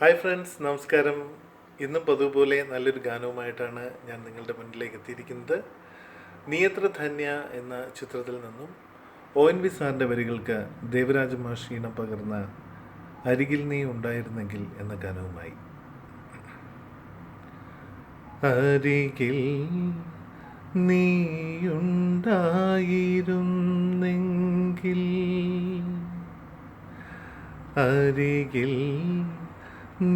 Hi friends, നമസ്കാരം. ഇന്നും പതിവുപോലെ നല്ലൊരു ഗാനവുമായിട്ടാണ് ഞാൻ നിങ്ങളുടെ മുന്നിലേക്ക് എത്തിയിരിക്കുന്നത്. നീയത്ര ധന്യ എന്ന ചിത്രത്തിൽ നിന്നും ONV സാറിൻ്റെ വരികൾക്ക് ദേവരാജ മാഷ് ഈണം പകർന്ന അരികിൽ നീ ഉണ്ടായിരുന്നെങ്കിൽ എന്ന ഗാനവുമായി. അരികിൽ നീയുണ്ടായിരുന്നെങ്കിൽ, അരികിൽ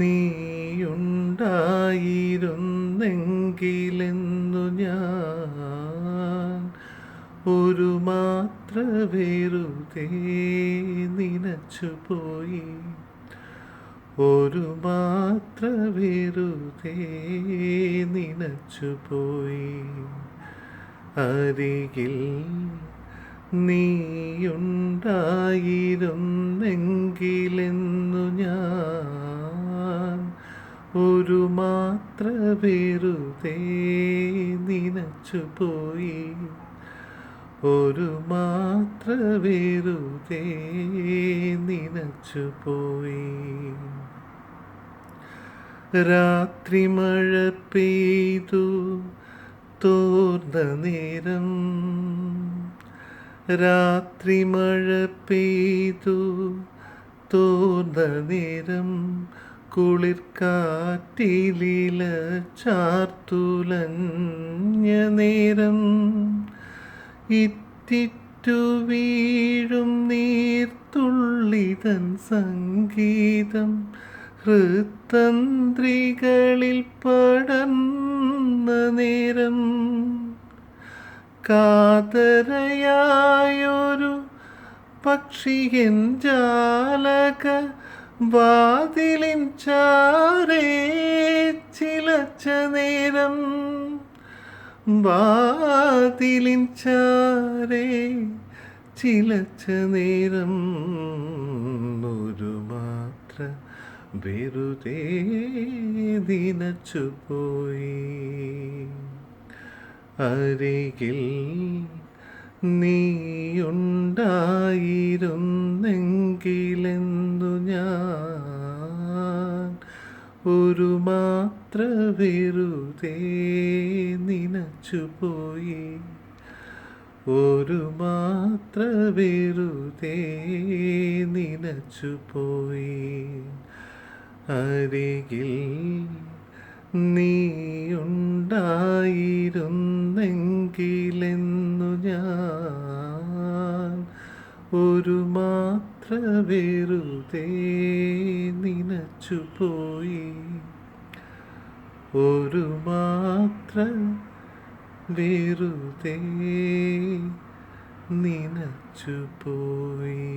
നീയുണ്ടായിരുന്നെങ്കിലെന്നു ഞാൻ ഒരു മാത്ര വെറുതെ നനച്ചുപോയി, ഒരു മാത്ര വെറുതെ നനച്ചുപോയി. അരികിൽ നീയുണ്ടായിരുന്നെങ്കിലെന്നു ഞാൻ ഒരു മാത്ര വെറുതെ നനച്ചുപോയി, ഒരു മാത്ര വെറുതെ നനച്ചുപോയി. രാത്രി മഴ പെയ്തു തോർന്ന നേരം, രാത്രി മഴ പെയ്തു തോർന്ന നേരം, കുളിർക്കാറ്റിലില ചാർത്തുലഞ്ഞ നേരം, ഇറ്റിറ്റു വീഴും നീർത്തുള്ളിതൻ സംഗീതം ഹൃത്തന്ത്രികളിൽ പടർന്ന നേരം, കാതരയായൊരു പക്ഷിയൻ ജാലക വാതിലിൻ ചാരേ ചിലച്ച നേരം, വാതിലിൻ ചാരേ ചിലച്ച നേരം, ഒരു മാത്ര വെറുതെ നനച്ചുപോയി. അരികിൽ നീയുണ്ടായിരുന്നെങ്കിലെന്നു ഞാൻ ഒരു മാത്ര വെറുതെ നനച്ചുപോയി, ഒരു മാത്ര വെറുതെ നനച്ചുപോയി. അരികിൽ നീയുണ്ടായിരുന്നെങ്കിലെന്നു ഞാൻ ഒരു മാത്ര വെറുതെ നനച്ചുപോയി, ഒരു മാത്ര വെറുതെ നനച്ചുപോയി.